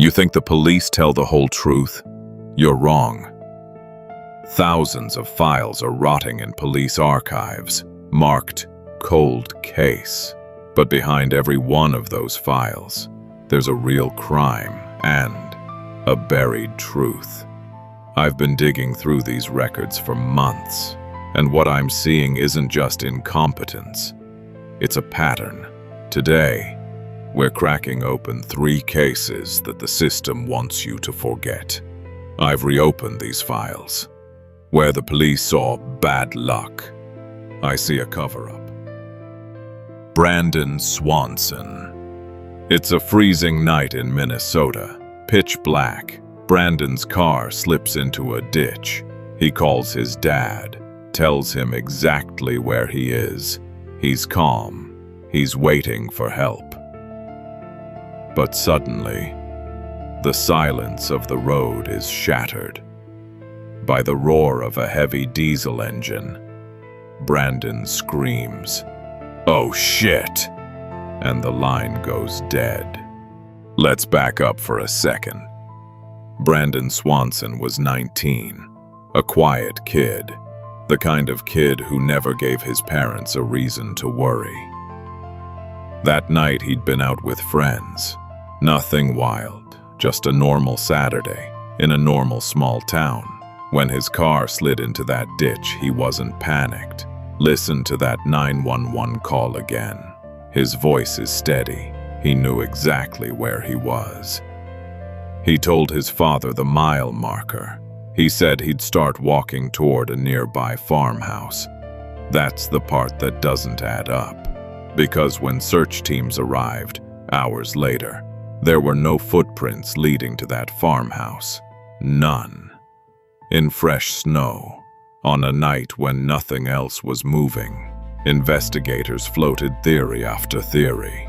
You think the police tell the whole truth? You're wrong. Thousands of files are rotting in police archives, marked cold case. But behind every one of those files, there's a real crime and a buried truth. I've been digging through these records for months, and what I'm seeing isn't just incompetence. It's a pattern. Today, we're cracking open 3 cases that the system wants you to forget. I've reopened these files. Where the police saw bad luck, I see a cover-up. Brandon Swanson. It's a freezing night in Minnesota. Pitch black. Brandon's car slips into a ditch. He calls his dad, tells him exactly where he is. He's calm. He's waiting for help. But suddenly, the silence of the road is shattered by the roar of a heavy diesel engine. Brandon screams, "Oh shit!" and the line goes dead. Let's back up for a second. Brandon Swanson was 19, a quiet kid, the kind of kid who never gave his parents a reason to worry. That night he'd been out with friends. Nothing wild, just a normal Saturday in a normal small town. When his car slid into that ditch, he wasn't panicked. Listen to that 911 call again. His voice is steady. He knew exactly where he was. He told his father the mile marker. He said he'd start walking toward a nearby farmhouse. That's the part that doesn't add up. Because when search teams arrived, hours later, there were no footprints leading to that farmhouse. None. In fresh snow, on a night when nothing else was moving, investigators floated theory after theory.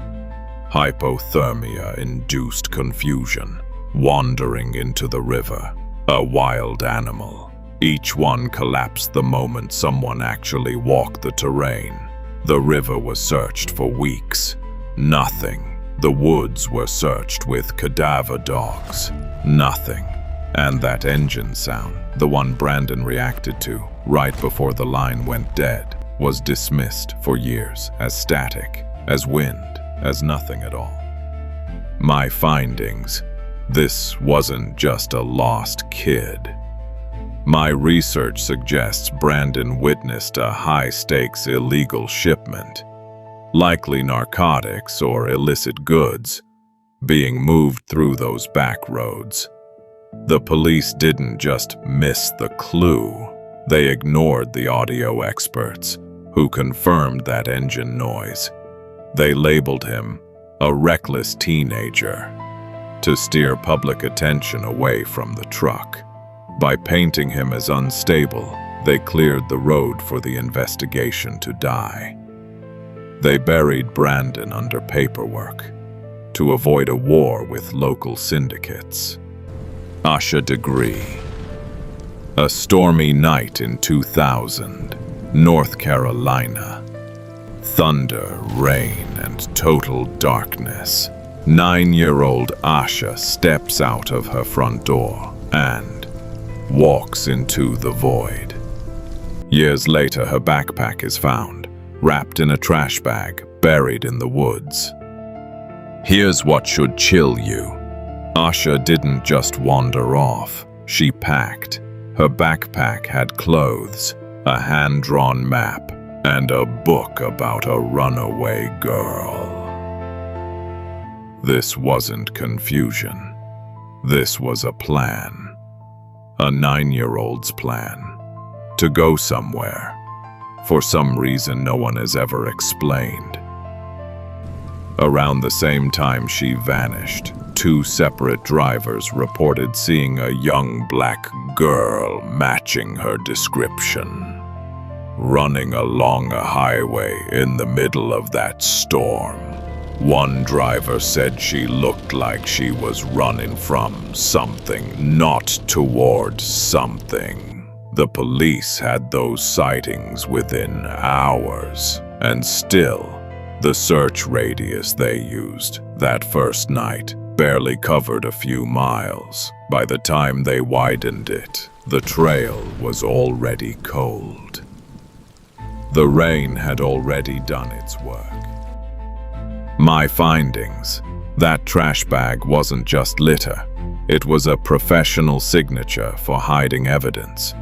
Hypothermia-induced confusion, wandering into the river, a wild animal. Each one collapsed the moment someone actually walked the terrain. The river was searched for weeks. Nothing. The woods were searched with cadaver dogs. Nothing. And that engine sound, the one Brandon reacted to right before the line went dead, was dismissed for years as static, as wind, as nothing at all. My findings: this wasn't just a lost kid. My research suggests Brandon witnessed a high-stakes illegal shipment, likely narcotics or illicit goods, being moved through those back roads. The police didn't just miss the clue, they ignored the audio experts who confirmed that engine noise. They labeled him a reckless teenager to steer public attention away from the truck. By painting him as unstable, they cleared the road for the investigation to die. They buried Brandon under paperwork to avoid a war with local syndicates. Asha degree. A stormy night in 2000, North Carolina. Thunder, rain, and total darkness. 9-year-old Asha steps out of her front door and walks into the void. Years later, her backpack is found, wrapped in a trash bag, buried in the woods. Here's what should chill you. Asha didn't just wander off, she packed. Her backpack had clothes, a hand-drawn map, and a book about a runaway girl. This wasn't confusion. This was a plan. A 9-year-old's plan. To go somewhere. For some reason no one has ever explained. Around the same time she vanished, 2 separate drivers reported seeing a young black girl matching her description, running along a highway in the middle of that storm. One driver said she looked like she was running from something, not toward something. The police had those sightings within hours, and still, the search radius they used that first night barely covered a few miles. By the time they widened it, the trail was already cold. The rain had already done its work. My findings: that trash bag wasn't just litter. It was a professional signature for hiding evidence.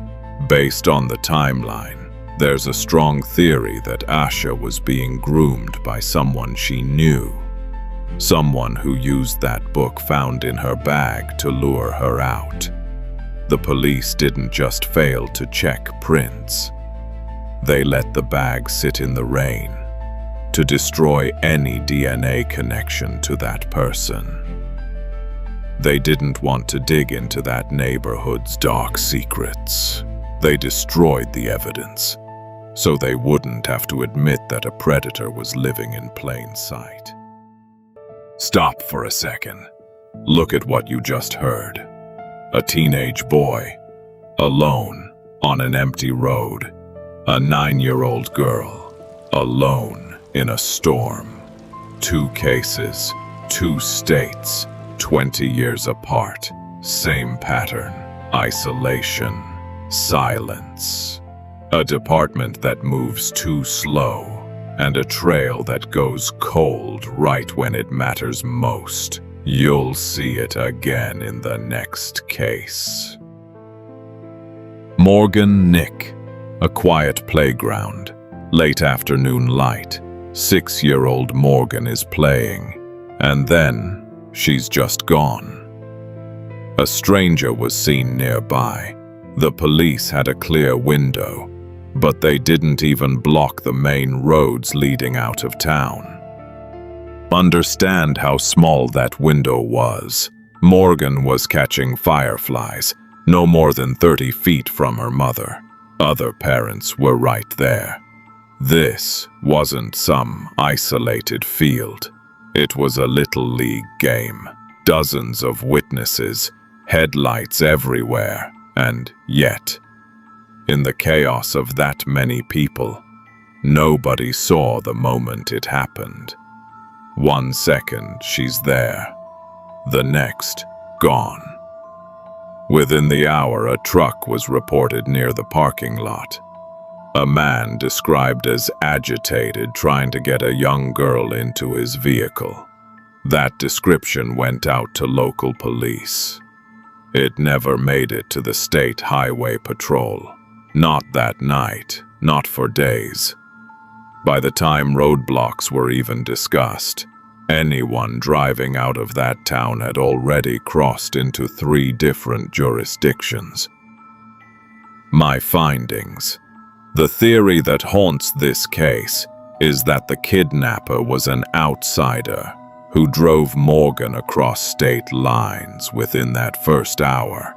Based on the timeline, there's a strong theory that Asha was being groomed by someone she knew. Someone who used that book found in her bag to lure her out. The police didn't just fail to check prints. They let the bag sit in the rain to destroy any DNA connection to that person. They didn't want to dig into that neighborhood's dark secrets. They destroyed the evidence, so they wouldn't have to admit that a predator was living in plain sight. Stop for a second. Look at what you just heard. A teenage boy, alone, on an empty road. A 9-year-old girl, alone in a storm. 2 cases, 2 states, 20 years apart. Same pattern: isolation, silence. A department that moves too slow, and a trail that goes cold right when it matters most. You'll see it again in the next case. Morgan Nick. A quiet playground. Late afternoon light. 6-year-old Morgan is playing, and then she's just gone. A stranger was seen nearby. The police had a clear window, but they didn't even block the main roads leading out of town. Understand how small that window was. Morgan was catching fireflies, no more than 30 feet from her mother. Other parents were right there. This wasn't some isolated field. It was a little league game. Dozens of witnesses, headlights everywhere, and yet, in the chaos of that many people, nobody saw the moment it happened. 1 second she's there, the next gone. Within the hour, a truck was reported near the parking lot. A man described as agitated, trying to get a young girl into his vehicle. That description went out to local police. It never made it to the state highway patrol. Not that night, not for days. By the time roadblocks were even discussed, anyone driving out of that town had already crossed into 3 different jurisdictions. My findings: the theory that haunts this case is that the kidnapper was an outsider who drove Morgan across state lines within that first hour.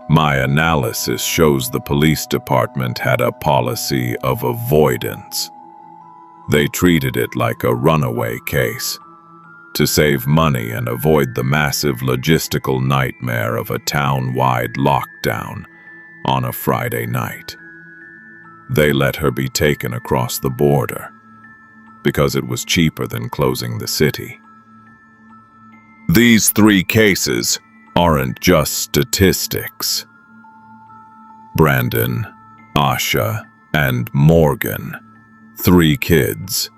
My analysis shows the police department had a policy of avoidance. They treated it like a runaway case, to save money and avoid the massive logistical nightmare of a town-wide lockdown on a Friday night. They let her be taken across the border because it was cheaper than closing the city. These 3 cases aren't just statistics. Brandon, Asha, and Morgan, 3 kids,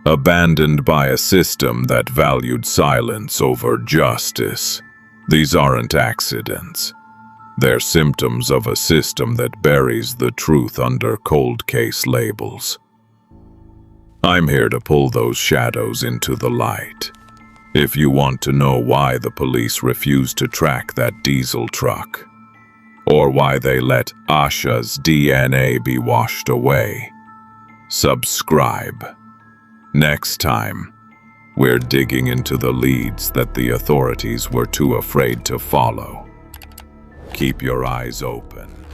abandoned by a system that valued silence over justice. These aren't accidents. They're symptoms of a system that buries the truth under cold case labels. I'm here to pull those shadows into the light. If you want to know why the police refused to track that diesel truck, or why they let Asha's DNA be washed away, subscribe. Next time, we're digging into the leads that the authorities were too afraid to follow. Keep your eyes open.